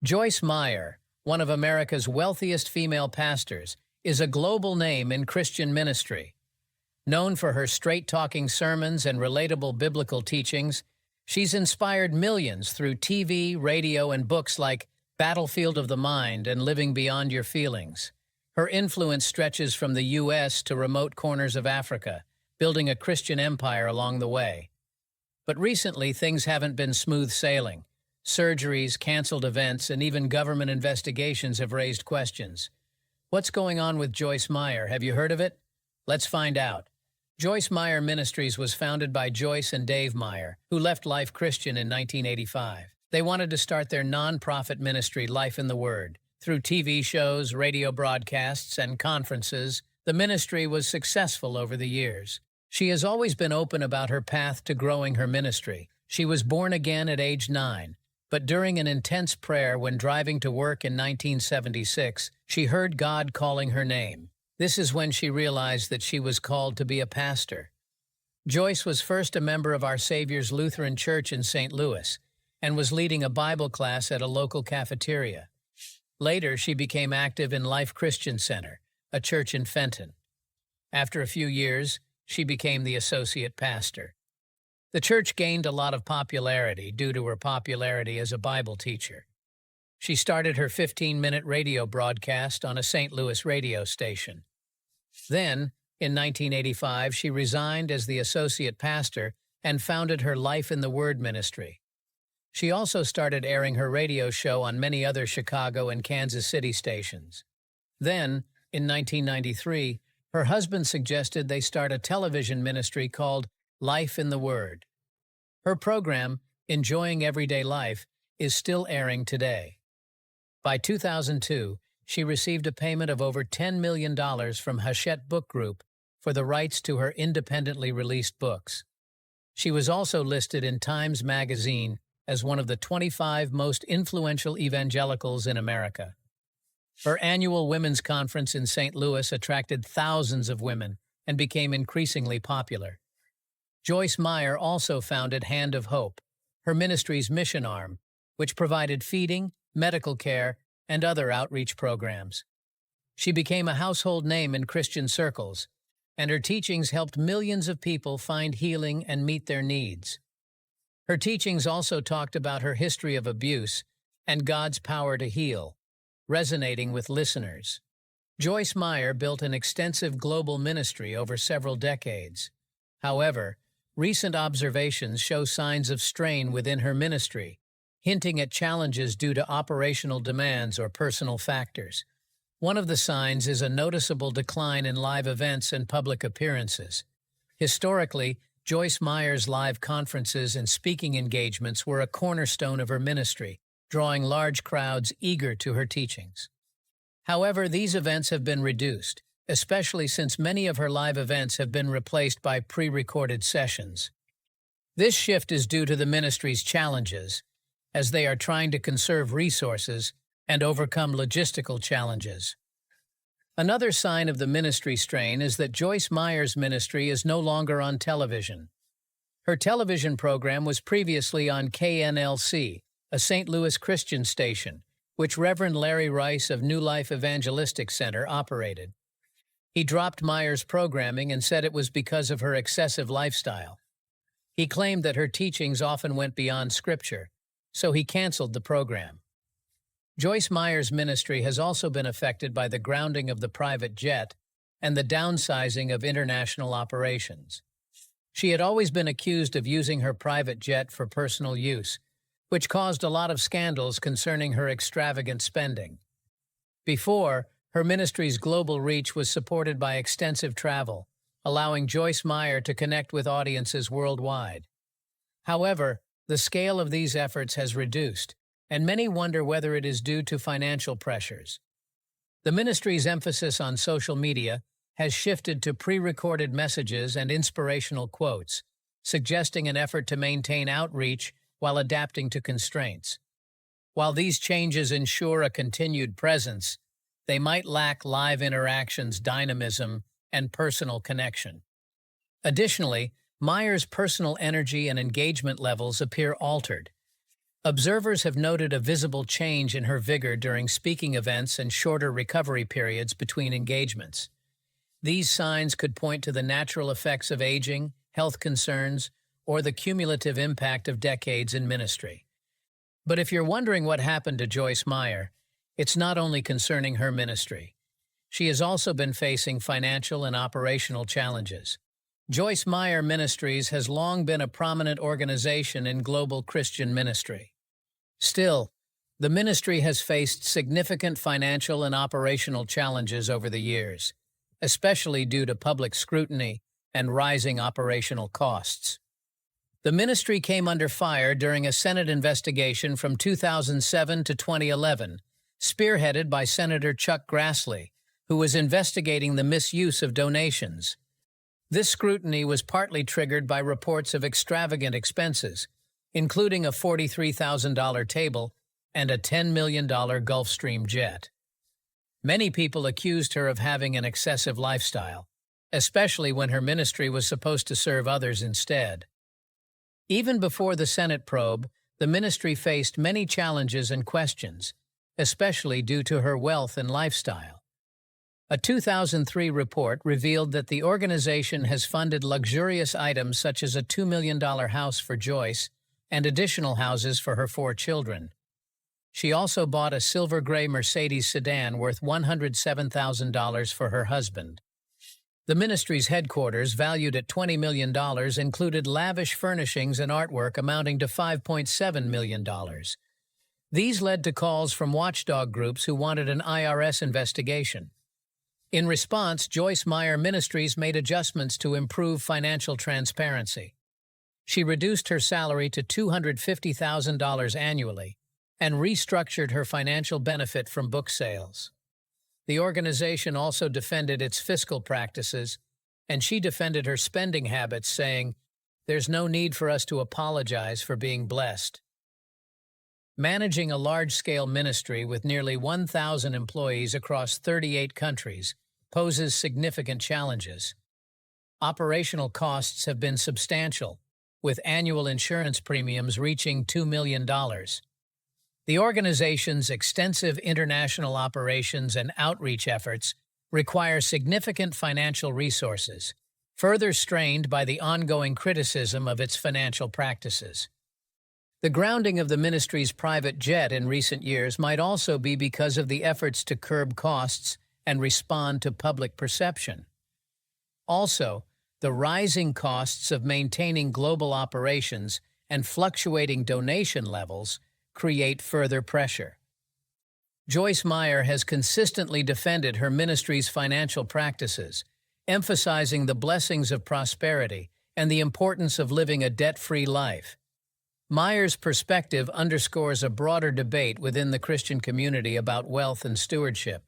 Joyce Meyer, one of America's wealthiest female pastors, is a global name in Christian ministry. Known for her straight-talking sermons and relatable biblical teachings, she's inspired millions through TV, radio, and books like Battlefield of the Mind and Living Beyond Your Feelings. Her influence stretches from the U.S. to remote corners of Africa, building a Christian empire along the way. But recently, things haven't been smooth sailing. Surgeries, canceled events, and even government investigations have raised questions. What's going on with Joyce Meyer? Have you heard of it? Let's find out. Joyce Meyer Ministries was founded by Joyce and Dave Meyer, who left Life Christian in 1985. They wanted to start their non-profit ministry, Life in the Word. Through TV shows, radio broadcasts, and conferences, the ministry was successful over the years. She has always been open about her path to growing her ministry. She was born again at age 9. But during an intense prayer when driving to work in 1976, she heard God calling her name. This is when she realized that she was called to be a pastor. Joyce was first a member of Our Savior's Lutheran Church in St. Louis and was leading a Bible class at a local cafeteria. Later, she became active in Life Christian Center, a church in Fenton. After a few years, she became the associate pastor. The church gained a lot of popularity due to her popularity as a Bible teacher. She started her 15-minute radio broadcast on a St. Louis radio station. Then, in 1985, she resigned as the associate pastor and founded her Life in the Word ministry. She also started airing her radio show on many other Chicago and Kansas City stations. Then, in 1993, her husband suggested they start a television ministry called Life in the Word. Her program, Enjoying Everyday Life, is still airing today. By 2002, she received a payment of over $10 million from Hachette Book Group for the rights to her independently released books. She was also listed in Times Magazine as one of the 25 most influential evangelicals in America. Her annual women's conference in St. Louis attracted thousands of women and became increasingly popular. Joyce Meyer also founded Hand of Hope, her ministry's mission arm, which provided feeding, medical care, and other outreach programs. She became a household name in Christian circles, and her teachings helped millions of people find healing and meet their needs. Her teachings also talked about her history of abuse and God's power to heal, resonating with listeners. Joyce Meyer built an extensive global ministry over several decades. However, recent observations show signs of strain within her ministry, hinting at challenges due to operational demands or personal factors. One of the signs is a noticeable decline in live events and public appearances. Historically, Joyce Meyer's live conferences and speaking engagements were a cornerstone of her ministry, drawing large crowds eager to her teachings. However, these events have been reduced, especially since many of her live events have been replaced by pre-recorded sessions. This shift is due to the ministry's challenges, as they are trying to conserve resources and overcome logistical challenges. Another sign of the ministry strain is that Joyce Meyer's ministry is no longer on television. Her television program was previously on KNLC, a St. Louis Christian station, which Reverend Larry Rice of New Life Evangelistic Center operated. He dropped Meyer's programming and said it was because of her excessive lifestyle. He claimed that her teachings often went beyond Scripture, so he canceled the program. Joyce Meyer's ministry has also been affected by the grounding of the private jet and the downsizing of international operations. She had always been accused of using her private jet for personal use, which caused a lot of scandals concerning her extravagant spending. Before, her ministry's global reach was supported by extensive travel, allowing Joyce Meyer to connect with audiences worldwide. However, the scale of these efforts has reduced, and many wonder whether it is due to financial pressures. The ministry's emphasis on social media has shifted to pre-recorded messages and inspirational quotes, suggesting an effort to maintain outreach while adapting to constraints. While these changes ensure a continued presence, they might lack live interactions, dynamism, and personal connection. Additionally, Meyer's personal energy and engagement levels appear altered. Observers have noted a visible change in her vigor during speaking events and shorter recovery periods between engagements. These signs could point to the natural effects of aging, health concerns, or the cumulative impact of decades in ministry. But if you're wondering what happened to Joyce Meyer, it's not only concerning her ministry. She has also been facing financial and operational challenges. Joyce Meyer Ministries has long been a prominent organization in global Christian ministry. Still, the ministry has faced significant financial and operational challenges over the years, especially due to public scrutiny and rising operational costs. The ministry came under fire during a Senate investigation from 2007 to 2011, spearheaded by Senator Chuck Grassley, who was investigating the misuse of donations. This scrutiny was partly triggered by reports of extravagant expenses, including a $43,000 table and a $10 million Gulfstream jet. Many people accused her of having an excessive lifestyle, especially when her ministry was supposed to serve others instead. Even before the Senate probe, the ministry faced many challenges and questions, especially due to her wealth and lifestyle. A 2003 report revealed that the organization has funded luxurious items such as a $2 million house for Joyce and additional houses for her 4 children. She also bought a silver gray Mercedes sedan worth $107,000 for her husband. The ministry's headquarters, valued at $20 million, included lavish furnishings and artwork amounting to $5.7 million. These led to calls from watchdog groups who wanted an IRS investigation. In response, Joyce Meyer Ministries made adjustments to improve financial transparency. She reduced her salary to $250,000 annually and restructured her financial benefit from book sales. The organization also defended its fiscal practices, and she defended her spending habits, saying, "There's no need for us to apologize for being blessed." Managing a large-scale ministry with nearly 1,000 employees across 38 countries poses significant challenges. Operational costs have been substantial, with annual insurance premiums reaching $2 million. The organization's extensive international operations and outreach efforts require significant financial resources, further strained by the ongoing criticism of its financial practices. The grounding of the ministry's private jet in recent years might also be because of the efforts to curb costs and respond to public perception. Also, the rising costs of maintaining global operations and fluctuating donation levels create further pressure. Joyce Meyer has consistently defended her ministry's financial practices, emphasizing the blessings of prosperity and the importance of living a debt-free life. Meyer's perspective underscores a broader debate within the Christian community about wealth and stewardship.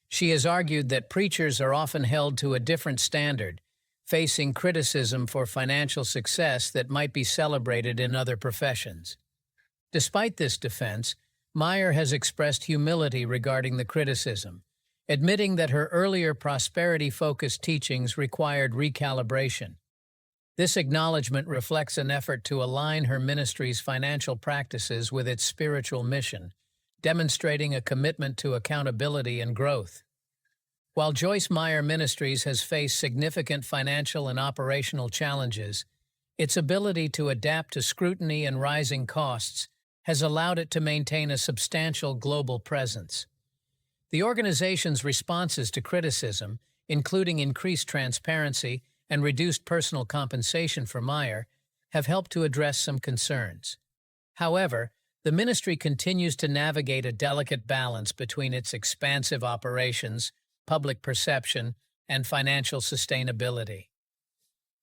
She has argued that preachers are often held to a different standard, facing criticism for financial success that might be celebrated in other professions. Despite this defense, Meyer has expressed humility regarding the criticism, admitting that her earlier prosperity-focused teachings required recalibration. This acknowledgement reflects an effort to align her ministry's financial practices with its spiritual mission, demonstrating a commitment to accountability and growth. While Joyce Meyer Ministries has faced significant financial and operational challenges, its ability to adapt to scrutiny and rising costs has allowed it to maintain a substantial global presence. The organization's responses to criticism, including increased transparency and reduced personal compensation for Meyer, have helped to address some concerns. However, the ministry continues to navigate a delicate balance between its expansive operations, public perception, and financial sustainability.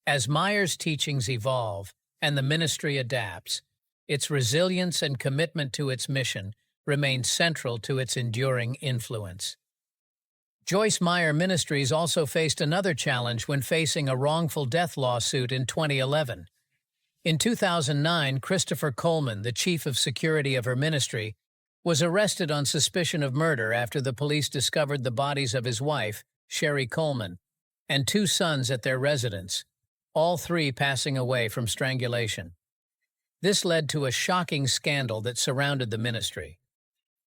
As Meyer's teachings evolve and the ministry adapts, its resilience and commitment to its mission remain central to its enduring influence. Joyce Meyer Ministries also faced another challenge when facing a wrongful death lawsuit in 2011. In 2009, Christopher Coleman, the chief of security of her ministry, was arrested on suspicion of murder after the police discovered the bodies of his wife, Sherry Coleman, and 2 sons at their residence, all 3 passing away from strangulation. This led to a shocking scandal that surrounded the ministry.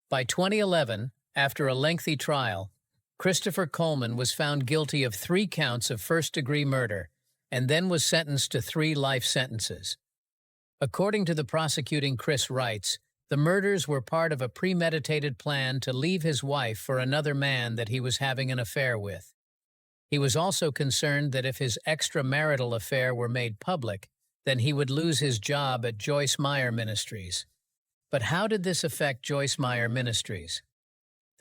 By 2011, after a lengthy trial, Christopher Coleman was found guilty of 3 counts of first-degree murder and then was sentenced to 3 life sentences. According to the prosecuting Chris Wrights, the murders were part of a premeditated plan to leave his wife for another man that he was having an affair with. He was also concerned that if his extramarital affair were made public, then he would lose his job at Joyce Meyer Ministries. But how did this affect Joyce Meyer Ministries?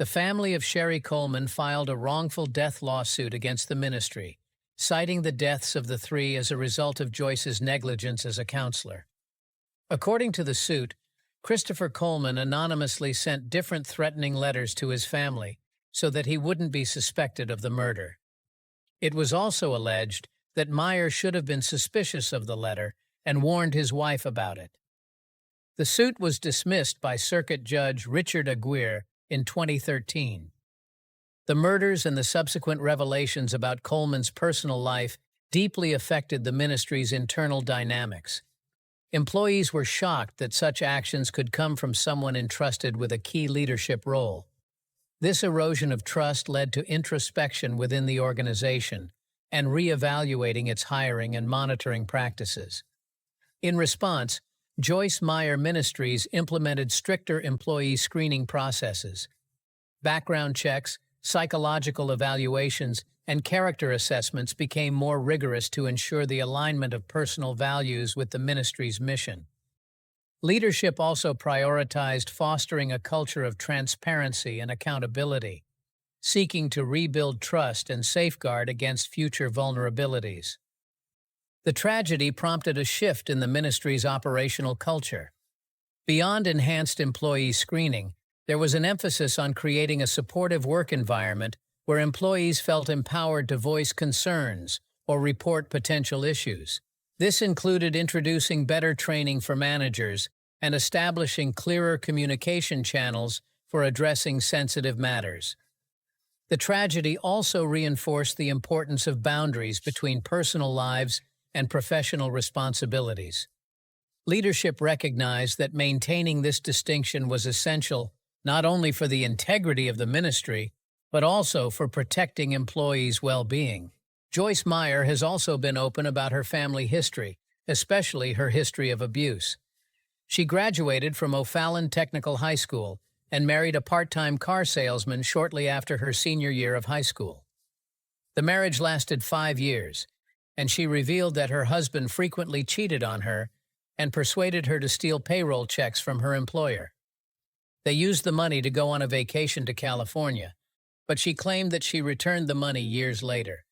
The family of Sherry Coleman filed a wrongful death lawsuit against the ministry, citing the deaths of the 3 as a result of Joyce's negligence as a counselor. According to the suit, Christopher Coleman anonymously sent different threatening letters to his family so that he wouldn't be suspected of the murder. It was also alleged that Meyer should have been suspicious of the letter and warned his wife about it. The suit was dismissed by Circuit Judge Richard Aguirre in 2013. The murders and the subsequent revelations about Coleman's personal life deeply affected the ministry's internal dynamics. Employees were shocked that such actions could come from someone entrusted with a key leadership role. This erosion of trust led to introspection within the organization and reevaluating its hiring and monitoring practices. In response, Joyce Meyer Ministries implemented stricter employee screening processes. Background checks, psychological evaluations, and character assessments became more rigorous to ensure the alignment of personal values with the ministry's mission. Leadership also prioritized fostering a culture of transparency and accountability, seeking to rebuild trust and safeguard against future vulnerabilities. The tragedy prompted a shift in the ministry's operational culture. Beyond enhanced employee screening, there was an emphasis on creating a supportive work environment where employees felt empowered to voice concerns or report potential issues. This included introducing better training for managers and establishing clearer communication channels for addressing sensitive matters. The tragedy also reinforced the importance of boundaries between personal lives and professional responsibilities. Leadership recognized that maintaining this distinction was essential not only for the integrity of the ministry, but also for protecting employees' well-being. Joyce Meyer has also been open about her family history, especially her history of abuse. She graduated from O'Fallon Technical High School and married a part-time car salesman shortly after her senior year of high school. The marriage lasted 5 years, and she revealed that her husband frequently cheated on her and persuaded her to steal payroll checks from her employer. They used the money to go on a vacation to California, but she claimed that she returned the money years later.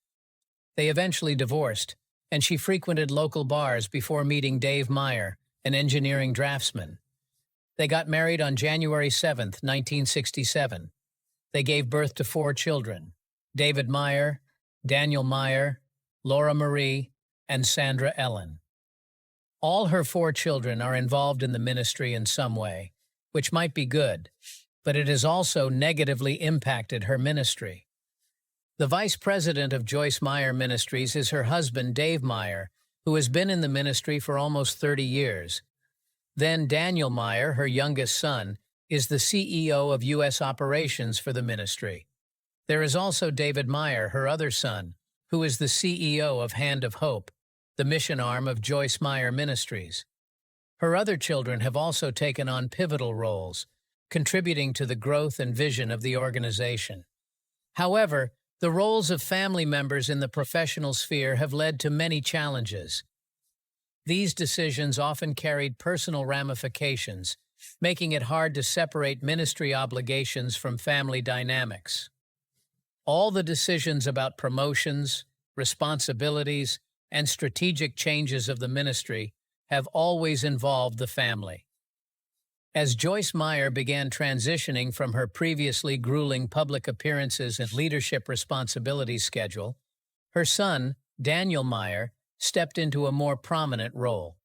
They eventually divorced, and she frequented local bars before meeting Dave Meyer, an engineering draftsman. They got married on January 7, 1967. They gave birth to 4 children: David Meyer, Daniel Meyer, Laura Marie, and Sandra Ellen. All her 4 children are involved in the ministry in some way, which might be good, but it has also negatively impacted her ministry. The vice president of Joyce Meyer Ministries is her husband, Dave Meyer, who has been in the ministry for almost 30 years. Then Daniel Meyer, her youngest son, is the CEO of U.S. operations for the ministry. There is also David Meyer, her other son, who is the CEO of Hand of Hope, the mission arm of Joyce Meyer Ministries. Her other children have also taken on pivotal roles, contributing to the growth and vision of the organization. However, the roles of family members in the professional sphere have led to many challenges. These decisions often carried personal ramifications, making it hard to separate ministry obligations from family dynamics. All the decisions about promotions, responsibilities, and strategic changes of the ministry have always involved the family. As Joyce Meyer began transitioning from her previously grueling public appearances and leadership responsibilities schedule, her son, Daniel Meyer, stepped into a more prominent role.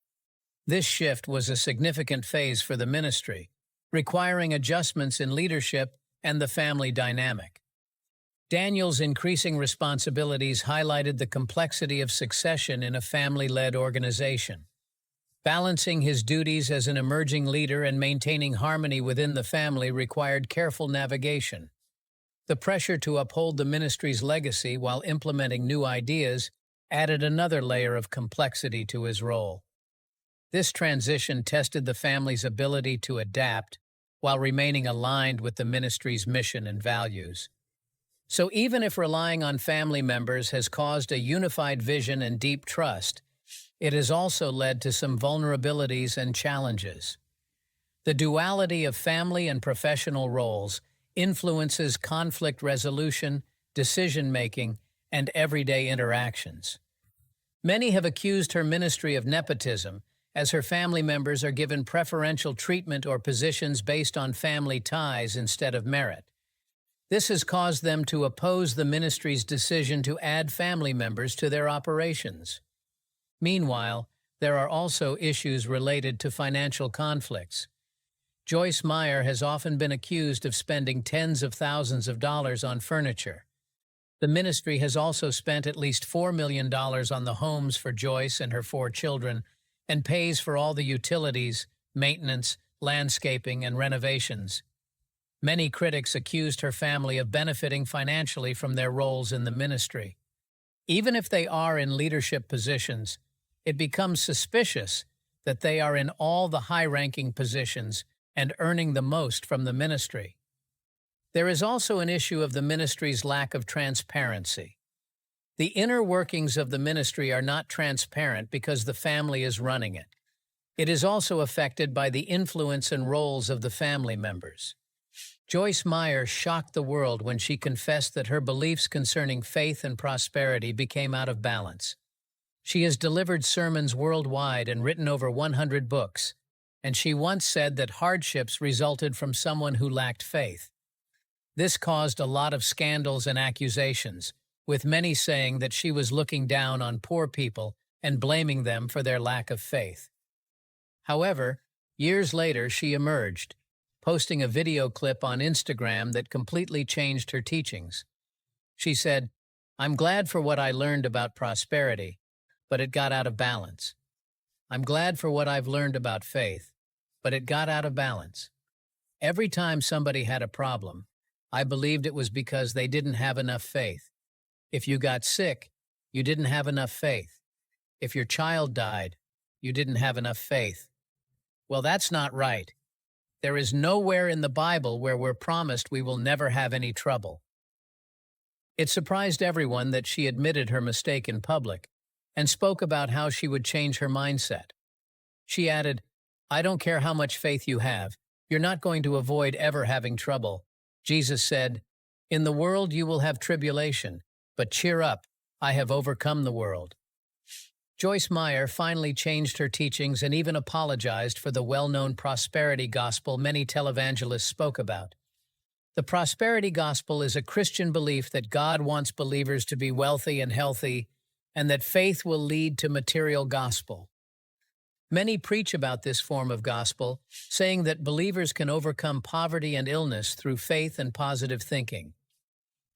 This shift was a significant phase for the ministry, requiring adjustments in leadership and the family dynamic. Daniel's increasing responsibilities highlighted the complexity of succession in a family-led organization. Balancing his duties as an emerging leader and maintaining harmony within the family required careful navigation. The pressure to uphold the ministry's legacy while implementing new ideas added another layer of complexity to his role. This transition tested the family's ability to adapt while remaining aligned with the ministry's mission and values. So even if relying on family members has caused a unified vision and deep trust, it has also led to some vulnerabilities and challenges. The duality of family and professional roles influences conflict resolution, decision-making, and everyday interactions. Many have accused her ministry of nepotism, as her family members are given preferential treatment or positions based on family ties instead of merit. This has caused them to oppose the ministry's decision to add family members to their operations. Meanwhile, there are also issues related to financial conflicts. Joyce Meyer has often been accused of spending tens of thousands of dollars on furniture. The ministry has also spent at least $4 million on the homes for Joyce and her 4 children and pays for all the utilities, maintenance, landscaping, and renovations. Many critics accused her family of benefiting financially from their roles in the ministry. Even if they are in leadership positions, it becomes suspicious that they are in all the high-ranking positions and earning the most from the ministry. There is also an issue of the ministry's lack of transparency. The inner workings of the ministry are not transparent because the family is running it. It is also affected by the influence and roles of the family members. Joyce Meyer shocked the world when she confessed that her beliefs concerning faith and prosperity became out of balance. She has delivered sermons worldwide and written over 100 books, and she once said that hardships resulted from someone who lacked faith. This caused a lot of scandals and accusations, with many saying that she was looking down on poor people and blaming them for their lack of faith. However, years later she emerged, posting a video clip on Instagram that completely changed her teachings. She said, "I'm glad for what I learned about prosperity, but it got out of balance. I'm glad for what I've learned about faith, but it got out of balance. Every time somebody had a problem, I believed it was because they didn't have enough faith. If you got sick, you didn't have enough faith. If your child died, you didn't have enough faith. Well, that's not right. There is nowhere in the Bible where we're promised we will never have any trouble." It surprised everyone that she admitted her mistake in public and spoke about how she would change her mindset. She added, "I don't care how much faith you have, you're not going to avoid ever having trouble. Jesus said, 'In the world you will have tribulation, but cheer up, I have overcome the world.'" Joyce Meyer finally changed her teachings and even apologized for the well-known prosperity gospel many televangelists spoke about. The prosperity gospel is a Christian belief that God wants believers to be wealthy and healthy, and that faith will lead to material gospel. Many preach about this form of gospel, saying that believers can overcome poverty and illness through faith and positive thinking.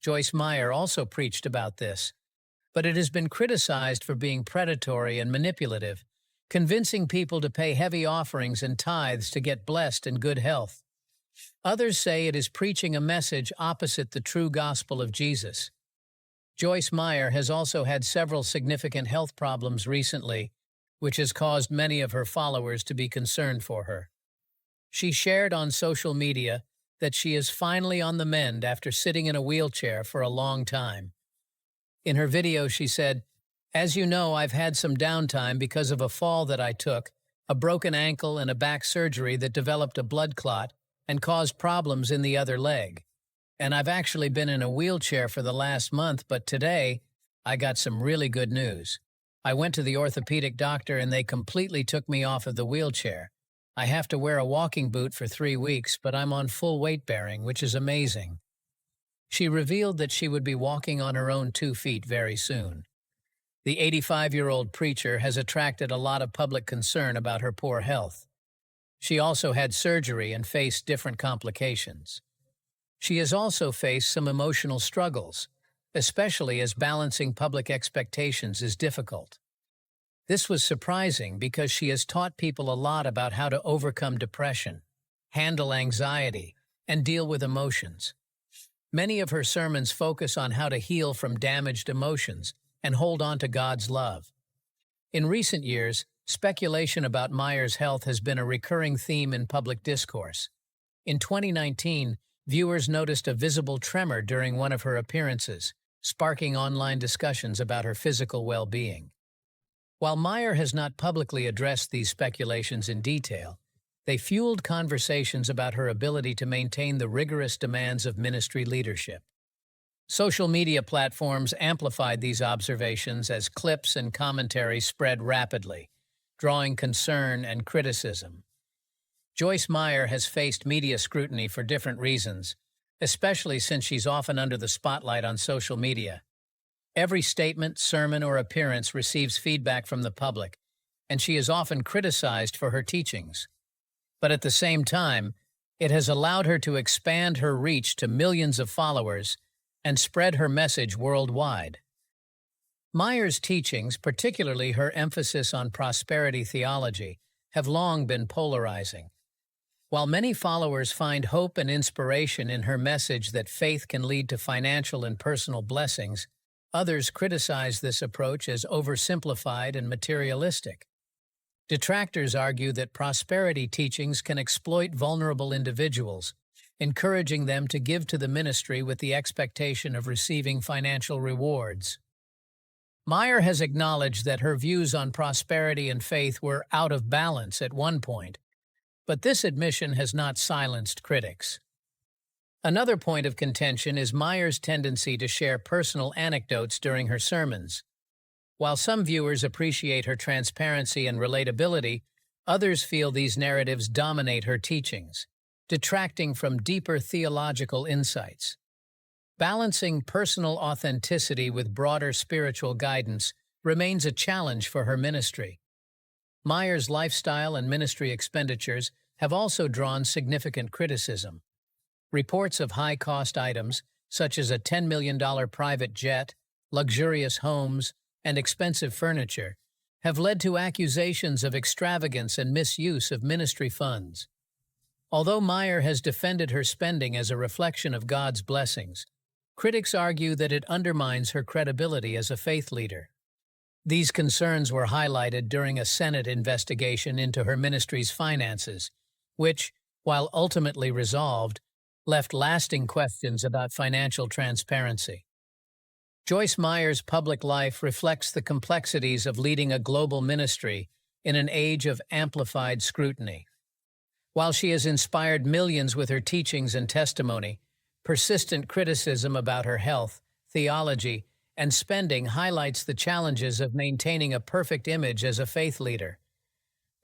Joyce Meyer also preached about this, but it has been criticized for being predatory and manipulative, convincing people to pay heavy offerings and tithes to get blessed and good health. Others say it is preaching a message opposite the true gospel of Jesus. Joyce Meyer has also had several significant health problems recently, which has caused many of her followers to be concerned for her. She shared on social media that she is finally on the mend after sitting in a wheelchair for a long time. In her video, she said, "As you know, I've had some downtime because of a fall that I took, a broken ankle and a back surgery that developed a blood clot and caused problems in the other leg. And I've actually been in a wheelchair for the last month, but today I got some really good news. I went to the orthopedic doctor and they completely took me off of the wheelchair. I have to wear a walking boot for 3 weeks, but I'm on full weight bearing, which is amazing." She revealed that she would be walking on her own 2 feet very soon. The 85-year-old preacher has attracted a lot of public concern about her poor health. She also had surgery and faced different complications. She has also faced some emotional struggles, especially as balancing public expectations is difficult. This was surprising because she has taught people a lot about how to overcome depression, handle anxiety, and deal with emotions. Many of her sermons focus on how to heal from damaged emotions and hold on to God's love. In recent years, speculation about Meyer's health has been a recurring theme in public discourse. In 2019, viewers noticed a visible tremor during one of her appearances, sparking online discussions about her physical well-being. While Meyer has not publicly addressed these speculations in detail, they fueled conversations about her ability to maintain the rigorous demands of ministry leadership. Social media platforms amplified these observations as clips and commentary spread rapidly, drawing concern and criticism. Joyce Meyer has faced media scrutiny for different reasons, especially since she's often under the spotlight on social media. Every statement, sermon, or appearance receives feedback from the public, and she is often criticized for her teachings. But at the same time, it has allowed her to expand her reach to millions of followers and spread her message worldwide. Meyer's teachings, particularly her emphasis on prosperity theology, have long been polarizing. While many followers find hope and inspiration in her message that faith can lead to financial and personal blessings, others criticize this approach as oversimplified and materialistic. Detractors argue that prosperity teachings can exploit vulnerable individuals, encouraging them to give to the ministry with the expectation of receiving financial rewards. Meyer has acknowledged that her views on prosperity and faith were out of balance at one point, but this admission has not silenced critics. Another point of contention is Meyer's tendency to share personal anecdotes during her sermons. While some viewers appreciate her transparency and relatability, others feel these narratives dominate her teachings, detracting from deeper theological insights. Balancing personal authenticity with broader spiritual guidance remains a challenge for her ministry. Meyer's lifestyle and ministry expenditures have also drawn significant criticism. Reports of high-cost items, such as a $10 million private jet, luxurious homes, and expensive furniture, have led to accusations of extravagance and misuse of ministry funds. Although Meyer has defended her spending as a reflection of God's blessings, critics argue that it undermines her credibility as a faith leader. These concerns were highlighted during a Senate investigation into her ministry's finances, which, while ultimately resolved, left lasting questions about financial transparency. Joyce Meyer's public life reflects the complexities of leading a global ministry in an age of amplified scrutiny. While she has inspired millions with her teachings and testimony, persistent criticism about her health, theology, and spending highlights the challenges of maintaining a perfect image as a faith leader.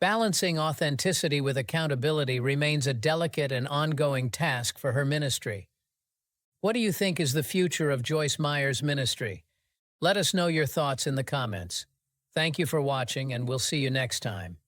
Balancing authenticity with accountability remains a delicate and ongoing task for her ministry. What do you think is the future of Joyce Meyer's ministry? Let us know your thoughts in the comments. Thank you for watching, and we'll see you next time.